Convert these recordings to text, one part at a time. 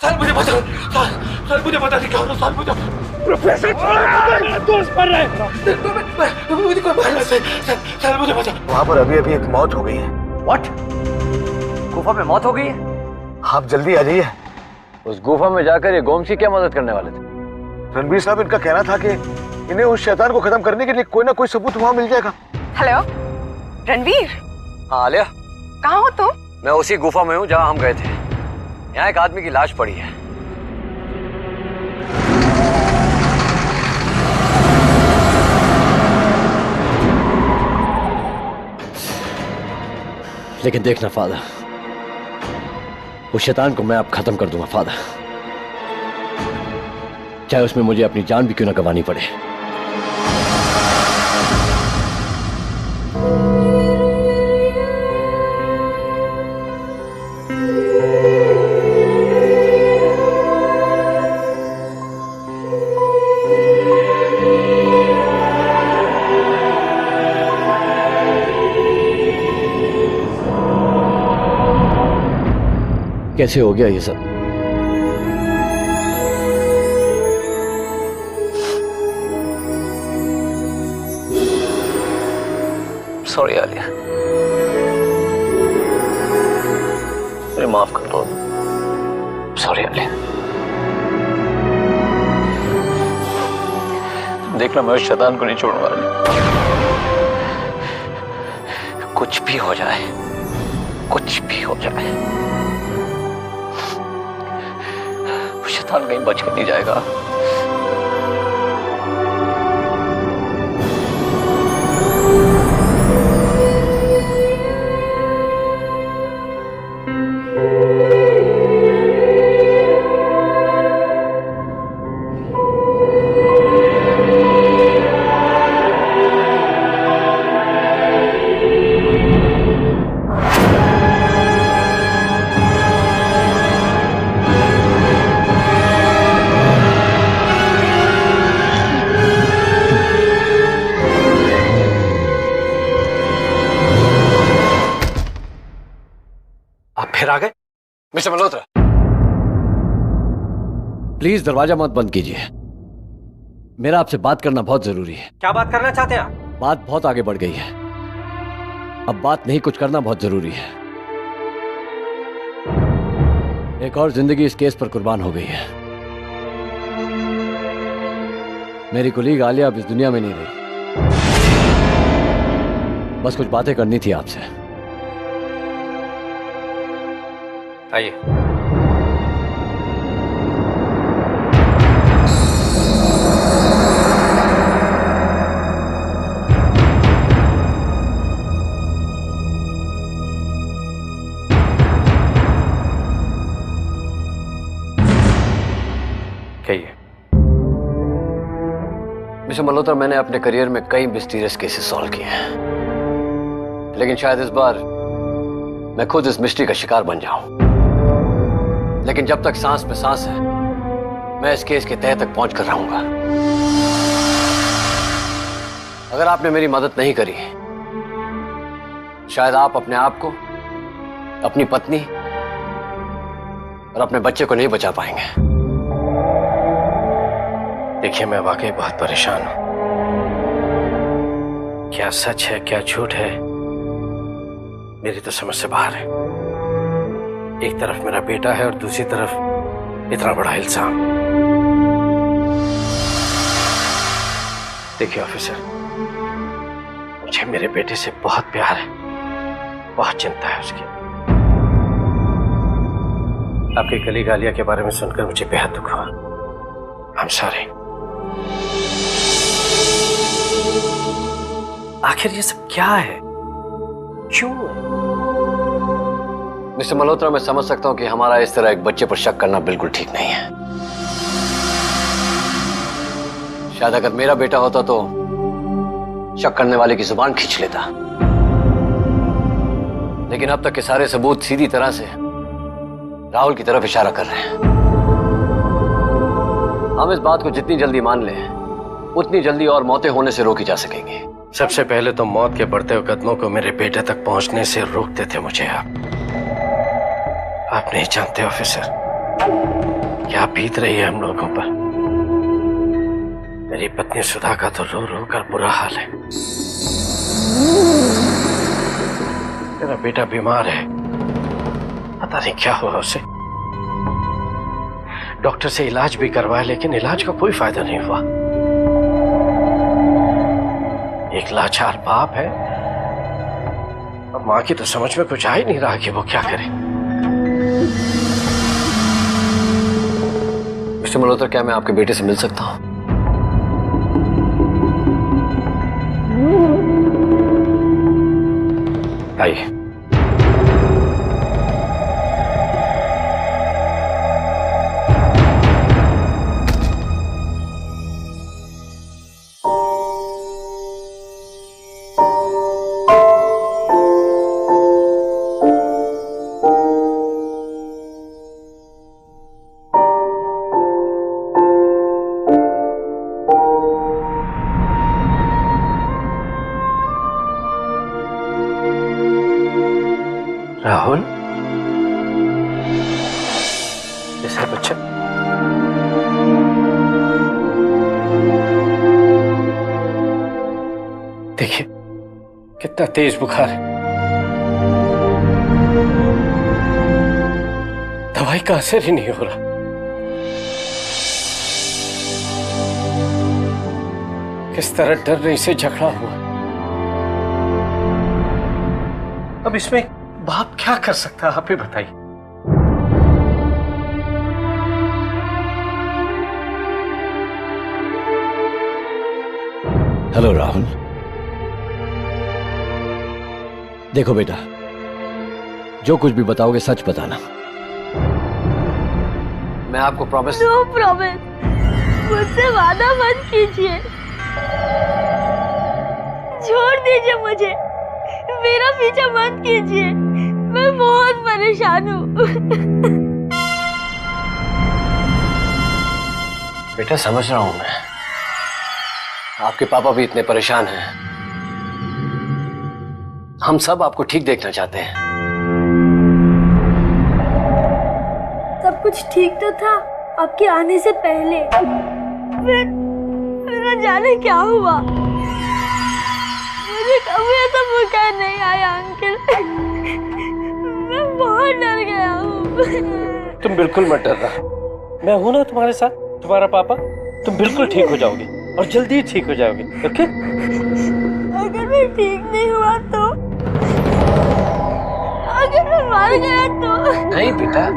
Sir मुझे बचा, sir मुझे पता नहीं क्या हो रहा, सर मुझे प्रोफेसर दोस्त मर रहे हैं। मुझे कोई मार रहा है, सर मुझे बचा। वहाँ पर अभी अभी एक मौत हो गई है। व्हाट? गुफा में मौत हो गई है? आप जल्दी आ जाइए। उस गुफा में जाकर ये गोमसी क्या मदद करने वाले थे? रणबीर साहब, इनका कहना था कि इन्हें उस शैतान को खत्म करने के लिए कोई ना कोई सबूत वहाँ मिल जाएगा। हेलो रणवीर। हाँ आलिया, कहाँ हो तुम? मैं उसी गुफा में हूँ जहाँ हम गए थे। यहाँ एक आदमी की लाश पड़ी है। लेकिन देखना फादर, उस शैतान को मैं अब खत्म कर दूंगा फादर, चाहे उसमें मुझे अपनी जान भी क्यों ना गंवानी पड़े। कैसे हो गया ये सब? सॉरी आलिया, मुझे माफ कर दो। सॉरी आलिया। देखना, मैं उस शैतान को नहीं छोड़ने वाली। कुछ भी हो जाए, कुछ भी हो जाए, वो शैतान कहीं बच के नहीं जाएगा। फिर आ गए? मिस्टर मल्होत्रा, प्लीज दरवाजा मत बंद कीजिए। मेरा आपसे बात करना बहुत जरूरी है। क्या बात करना चाहते हैं आप? बात बहुत आगे बढ़ गई है, अब बात नहीं कुछ करना बहुत जरूरी है। एक और जिंदगी इस केस पर कुर्बान हो गई है। मेरी कुलीग आलिया अब इस दुनिया में नहीं रही। बस कुछ बातें करनी थी आपसे। आइए। कहिए। मिस्टर मल्होत्रा, मैंने अपने करियर में कई मिस्टीरियस केसेस सॉल्व किए हैं, लेकिन शायद इस बार मैं खुद इस मिस्ट्री का शिकार बन जाऊं। लेकिन जब तक सांस में सांस है, मैं इस केस के तह तक पहुंच कर रहूंगा। अगर आपने मेरी मदद नहीं करी, शायद आप अपने आप को, अपनी पत्नी और अपने बच्चे को नहीं बचा पाएंगे। देखिए, मैं वाकई बहुत परेशान हूं। क्या सच है क्या झूठ है, मेरी तो समझ से बाहर है। एक तरफ मेरा बेटा है और दूसरी तरफ इतना बड़ा इल्जाम। देखिए ऑफिसर, मुझे मेरे बेटे से बहुत प्यार है, बहुत चिंता है उसकी। आपकी कलीग आलिया के बारे में सुनकर मुझे बेहद दुख हुआ। I'm sorry। आखिर ये सब क्या है, क्यों है? मिस्टर मल्होत्रा, मैं समझ सकता हूं कि हमारा इस तरह एक बच्चे पर शक करना बिल्कुल ठीक नहीं है। शायद अगर मेरा बेटा होता तो शक करने वाले की जुबान खींच लेता, लेकिन अब तक के सारे सबूत सीधी तरह से राहुल की तरफ इशारा कर रहे हैं। हम इस बात को जितनी जल्दी मान लें, उतनी जल्दी और मौतें होने से रोकी जा सकेंगी। सबसे पहले तो मौत के बढ़ते हुए कदमों को मेरे बेटे तक पहुंचने से रोकते थे मुझे आप नहीं जानते ऑफिसर। क्या बीत रही है हम लोगों पर। मेरी पत्नी सुधा का तो रो रो कर बुरा हाल है। मेरा बेटा बीमार है, पता नहीं क्या हुआ उसे। डॉक्टर से इलाज भी करवाया लेकिन इलाज का कोई फायदा नहीं हुआ। एक लाचार बाप है और मां की तो समझ में कुछ आ ही नहीं रहा कि वो क्या करे। मिस्टर मल्होत्रा, क्या मैं आपके बेटे से मिल सकता हूं? आइए। राहुल, कैसा है बच्चा? देखिए कितना तेज बुखार है। दवाई का असर ही नहीं हो रहा। किस तरह डर से झगड़ा हुआ। अब इसमें बाप क्या कर सकता है, आप ही बताइए। हेलो राहुल, देखो बेटा, जो कुछ भी बताओगे सच बताना। मैं आपको प्रॉमिस। नो प्रॉमिस, मुझसे वादा मत कीजिए। छोड़ दीजिए मुझे, मेरा पीछा मत कीजिए। मैं बहुत परेशान हूँ। बेटा समझ रहा हूं मैं, आपके पापा भी इतने परेशान हैं। हम सब आपको ठीक देखना चाहते हैं। सब कुछ ठीक तो था आपके आने से पहले, फिर न जाने क्या हुआ। मुझे कभी ऐसा मौका नहीं आया अंकल। मैं बहुत डर गया हूँ। तुम बिल्कुल मत डरना, मैं हूं ना तुम्हारे साथ, तुम्हारा पापा। तुम बिल्कुल ठीक हो जाओगे और जल्दी ही ठीक हो जाओगे। ओके? अगर मैं ठीक नहीं हुआ तो, अगर मैं मर गया तो? नहीं बेटा,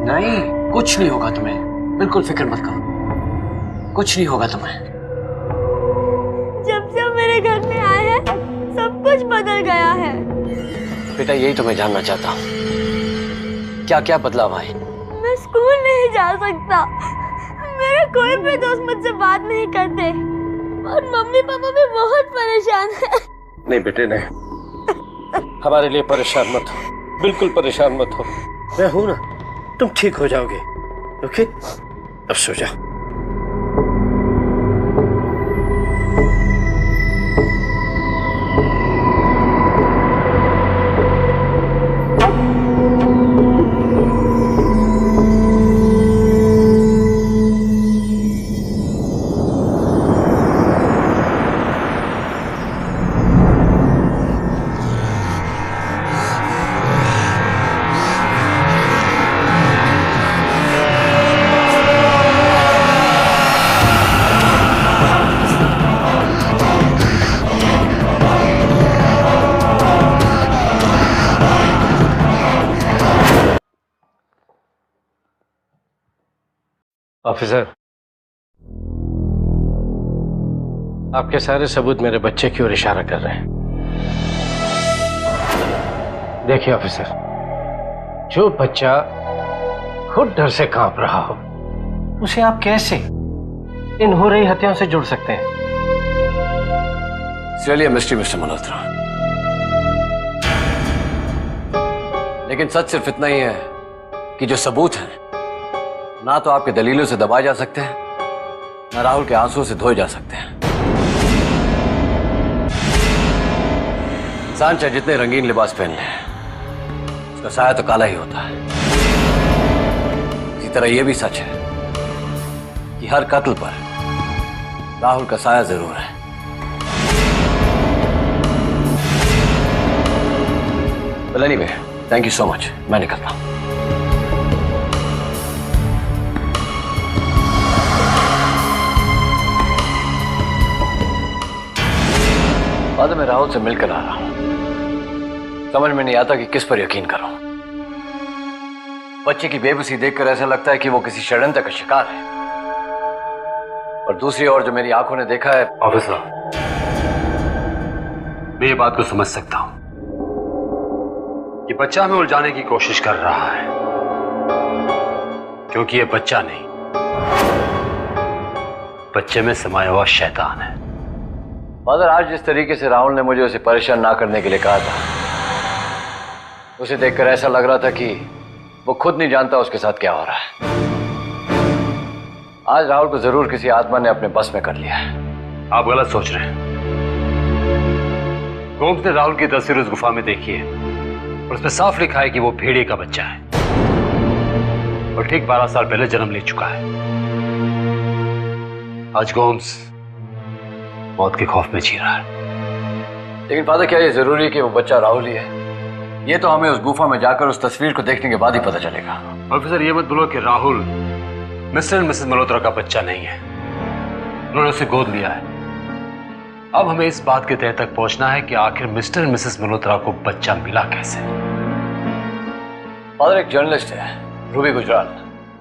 नहीं, कुछ नहीं होगा तुम्हें। बिल्कुल फिक्र मत करो, कुछ नहीं होगा तुम्हें। जब से मेरे घर में आए हैं सब कुछ बदल गया है। बेटा यही तो मैं जानना चाहता हूँ, क्या क्या बदलाव आए? मैं स्कूल नहीं जा सकता, मेरे कोई भी दोस्त मुझसे बात नहीं करते और मम्मी पापा भी बहुत परेशान हैं। नहीं बेटे नहीं, हमारे लिए परेशान मत हो, बिल्कुल परेशान मत हो। मैं हूं ना, तुम ठीक हो जाओगे। ओके? अब सो जाओ। ऑफिसर, आपके सारे सबूत मेरे बच्चे की ओर इशारा कर रहे हैं। देखिए ऑफिसर, जो बच्चा खुद डर से कांप रहा हो उसे आप कैसे इन हो रही हत्याओं से जुड़ सकते हैं? चलिए मिस्टर मल्होत्रा, लेकिन सच सिर्फ इतना ही है कि जो सबूत हैं ना तो आपके दलीलों से दबाए जा सकते हैं, ना राहुल के आंसुओं से धोए जा सकते हैं। इंसान चाहे जितने रंगीन लिबास पहन ले, उसका साया तो काला ही होता है। इसी तरह यह भी सच है हर कत्ल पर राहुल का साया जरूर है। Well, anyway, thank you so much. मैं निकलता हूं। बाद में राहुल से मिलकर आ रहा हूं। समझ में नहीं आता कि किस पर यकीन करूं। बच्चे की बेबसी देखकर ऐसा लगता है कि वो किसी षड्यंत्र का शिकार है, और दूसरी ओर जो मेरी आंखों ने देखा है। ऑफिसर, मैं ये बात को समझ सकता हूं कि बच्चा हमें उलझाने की कोशिश कर रहा है, क्योंकि ये बच्चा नहीं, बच्चे में समाया हुआ शैतान है। फादर, आज जिस तरीके से राहुल ने मुझे उसे परेशान ना करने के लिए कहा था, उसे देखकर ऐसा लग रहा था कि वो खुद नहीं जानता उसके साथ क्या हो रहा है। आज राहुल को जरूर किसी आत्मा ने अपने बस में कर लिया है। आप गलत सोच रहे हैं। गोम्स ने राहुल की तस्वीर उस गुफा में देखी है और उसमें साफ लिखा है कि वो भेड़िए का बच्चा है और ठीक 12 साल पहले जन्म ले चुका है। आज गोम्स मौत के खौफ में जी रहा है। लेकिन फादर, क्या ये जरूरी है कि वो बच्चा राहुल ही है? ये तो हमें उस गुफा में जाकर उस तस्वीर को देखने के बाद ही पता चलेगा। ऑफिसर, ये मत बोलो कि Rahul mister and Mrs Malhotra का बच्चा नहीं है। उन्होंने उसे गोद लिया है। अब हमें इस बात के तह तक पहुंचना है कि आखिर मिस्टर एंड मिसेस मल्होत्रा को बच्चा मिला कैसे। फादर, एक जर्नलिस्ट है रूबी गुजराल,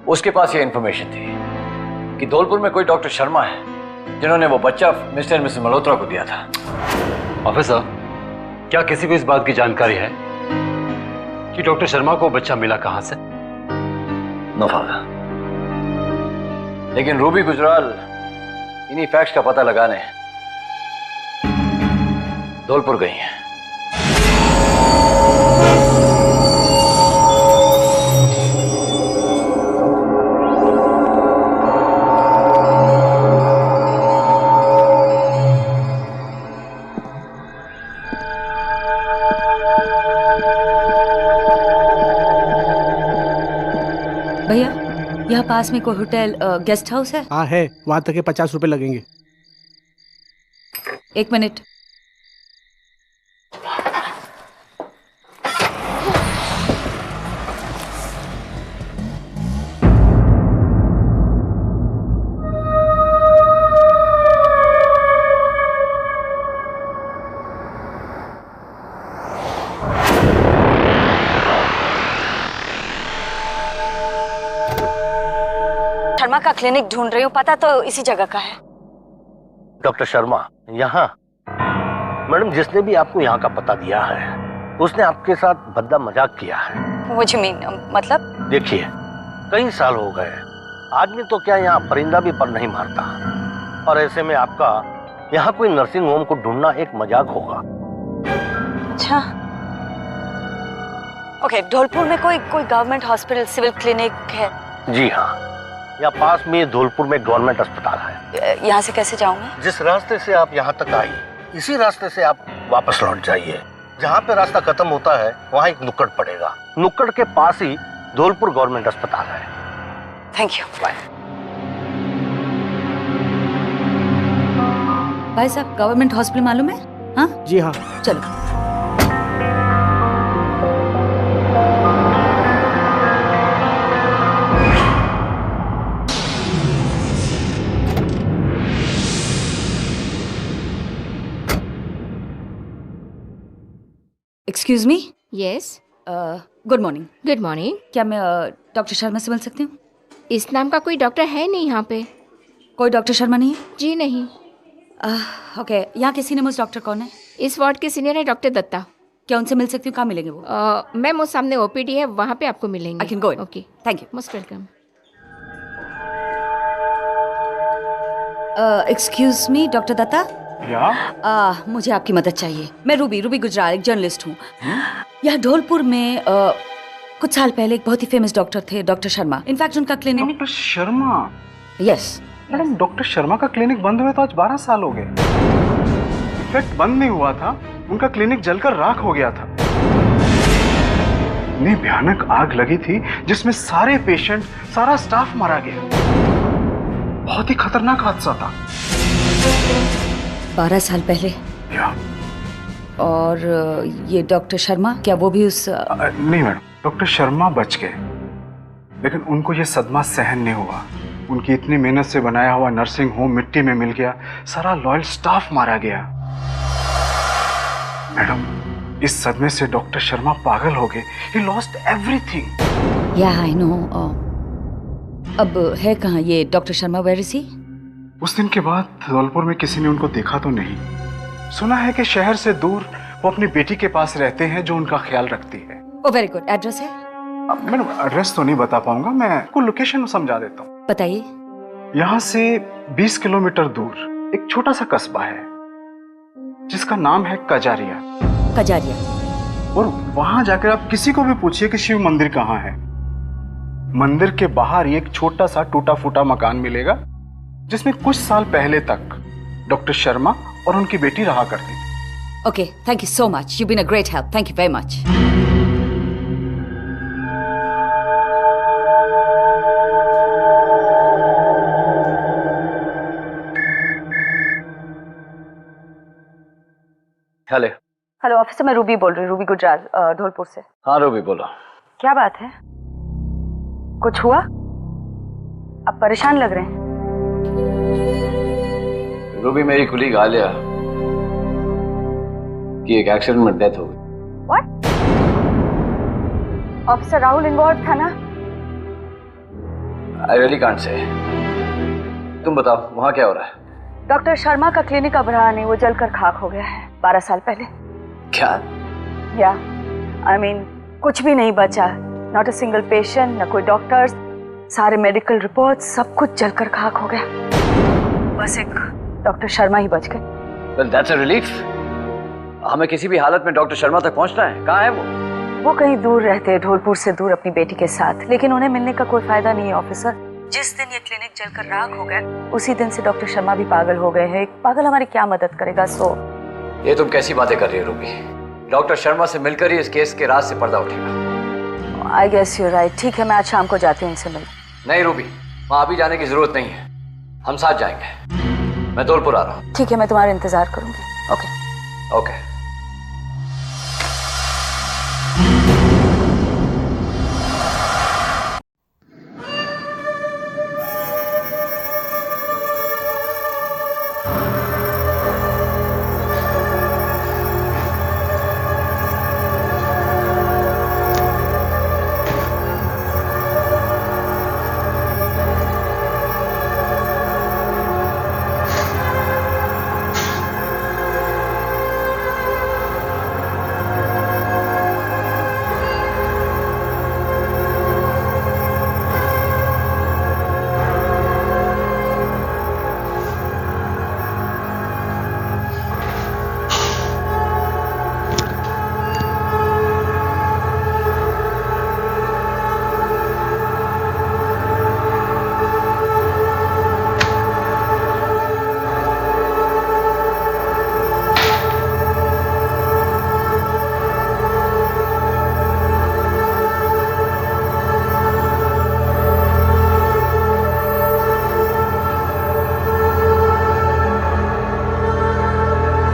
उसके पास ये इंफॉर्मेशन थी कि धौलपुर में कोई डॉक्टर शर्मा है जिन्होंने वो बच्चा मिस्टर एंड मिसेस मल्होत्रा को दिया था। ऑफिसर, क्या किसी को इस बात की जानकारी है कि डॉक्टर शर्मा को बच्चा मिला कहां से? नो फादर, लेकिन रूबी गुजराल इन्हीं फैक्ट्स का पता लगाने धौलपुर गई हैं। भैया, यहाँ पास में कोई होटल गेस्ट हाउस है? हाँ है, वहां तक के 50 रुपए लगेंगे। 1 मिनट। शर्मा का क्लिनिक ढूंढ रही हूँ, पता तो इसी जगह का है। डॉक्टर शर्मा यहाँ? मैडम, जिसने भी आपको यहाँ का पता दिया है उसने आपके साथ भद्दा मजाक किया है। What you mean? मतलब? देखिए, कई साल हो गए, आदमी तो क्या यहाँ परिंदा भी पर नहीं मारता, और ऐसे में आपका यहाँ कोई नर्सिंग होम को ढूंढना एक मजाक होगा। अच्छा, ओके, धौलपुर में कोई गवर्नमेंट हॉस्पिटल, सिविल क्लिनिक है? जी हाँ, यहाँ पास में धौलपुर में गवर्नमेंट अस्पताल है। यहाँ से कैसे जाऊँ मैं? जिस रास्ते से आप यहाँ तक आई, इसी रास्ते से आप वापस लौट जाइए। जहाँ पे रास्ता खत्म होता है वहाँ एक नुक्कड़ पड़ेगा, नुक्कड़ के पास ही धौलपुर गवर्नमेंट अस्पताल है। Thank you. बाय। भाई साहब, गवर्नमेंट हॉस्पिटल मालूम है? हाँ जी हाँ, चलो। Excuse me. Yes, good morning. Good morning. क्या मैं डॉक्टर शर्मा से मिल सकती हूँ? इस नाम का कोई डॉक्टर है नहीं यहाँ पे। कोई डॉक्टर शर्मा नहीं है? जी नहीं। ओके, यहाँ के सीनियर मोस्ट डॉक्टर कौन है? इस वार्ड के सीनियर है डॉक्टर दत्ता। क्या उनसे मिल सकती हूँ? कहाँ मिलेंगे वो? मैम, वो सामने ओपीडी है, वहाँ पे आपको मिलेंगे। I can go in. Okay, thank you. Most welcome. Excuse me, doctor Datta. Yeah? मुझे आपकी मदद चाहिए। मैं रूबी गुजराल, एक जर्नलिस्ट हूँ। यहाँ धौलपुर में कुछ साल पहले एक बहुत ही फेमस डॉक्टर थे, डॉक्टर शर्मा। इनफैक्ट उनका clinic. Doctor Sharma? Yes madam, doctor Sharma का क्लिनिक बंद हुए तो आज 12 साल हो गए। इनफैक्ट बंद नहीं हुआ था, उनका क्लिनिक जलकर राख हो गया था। इतनी भयानक आग लगी थी जिसमें सारे पेशेंट, सारा स्टाफ मारा गया। बहुत ही खतरनाक हादसा था। 12 साल पहले। या और ये डॉक्टर शर्मा, क्या वो भी उस नहीं मैडम, डॉक्टर शर्मा बच गए, लेकिन उनको ये सदमा सहन नहीं हुआ। उनकी इतनी मेहनत से बनाया हुआ नर्सिंग होम मिट्टी में मिल गया, सारा लॉयल स्टाफ मारा गया। मैडम, इस सदमे से डॉक्टर शर्मा पागल हो गए। He lost everything. Yeah I know. अब है कहाँ ये doctor Sharma? Where is he? उस दिन के बाद धौलपुर में किसी ने उनको देखा तो नहीं। सुना है कि शहर से दूर वो अपनी बेटी के पास रहते हैं जो उनका ख्याल रखती है। ओ वेरी गुड। एड्रेस है? मैडम एड्रेस तो नहीं बता पाऊंगा, मैं आपको लोकेशन समझा देता हूँ। बताइए। यहाँ से 20 किलोमीटर दूर एक छोटा सा कस्बा है जिसका नाम है कजारिया। कजारिया। और वहां जाकर आप किसी को भी पूछिए कि शिव मंदिर कहाँ है। मंदिर के बाहर ही एक छोटा सा टूटा फूटा मकान मिलेगा जिसमें कुछ साल पहले तक डॉक्टर शर्मा और उनकी बेटी रहा करती थी। Okay, thank you so much. You been a great help. Thank you very much. Hello. Hello officer, मैं रूबी बोल रही हूँ, रूबी गुजराल, धौलपुर से। हाँ रूबी बोलो। क्या बात है? कुछ हुआ? आप परेशान लग रहे हैं। रूबी, मेरी कुलीग आलिया की एक एक्सीडेंट में डेथ हो गई। व्हाट? ऑफिसर राहुल इन्वॉल्व था ना? I really can't say. तुम बताओ वहाँ क्या हो रहा है? डॉक्टर शर्मा का क्लिनिक अब रहा नहीं, वो जलकर खाक हो गया है 12 साल पहले। क्या? या आई मीन कुछ भी नहीं बचा। नॉट अ सिंगल पेशेंट, न कोई डॉक्टर्स, सारे मेडिकल रिपोर्ट सब कुछ जलकर खाक हो गया। बस एक डॉक्टर शर्मा ही बच गए। Well, that's a relief. हमें किसी भी हालत में डॉक्टर शर्मा तक पहुंचना है। कहाँ है वो? वो कहीं दूर रहते हैं, धौलपुर से दूर अपनी बेटी के साथ, लेकिन उन्हें मिलने का कोई फायदा नहीं है ऑफिसर। जिस दिन ये क्लिनिक जलकर राख हो गया उसी दिन से डॉक्टर शर्मा भी पागल हो गए हैं। एक पागल हमारी क्या मदद करेगा? ये तुम कैसी बातें कर रही हो रूबी? डॉक्टर शर्मा से मिलकर ही इस केस के राज से पर्दा उठेगा। I guess you right. ठीक है, मैं आज शाम को जाती हूँ उनसे मिल। नहीं रूबी, वहाँ अभी जाने की जरूरत नहीं है, हम साथ जाएंगे। मैं धौलपुर आ रहा हूँ। ठीक है, मैं तुम्हारा इंतजार करूंगी। ओके। ओके।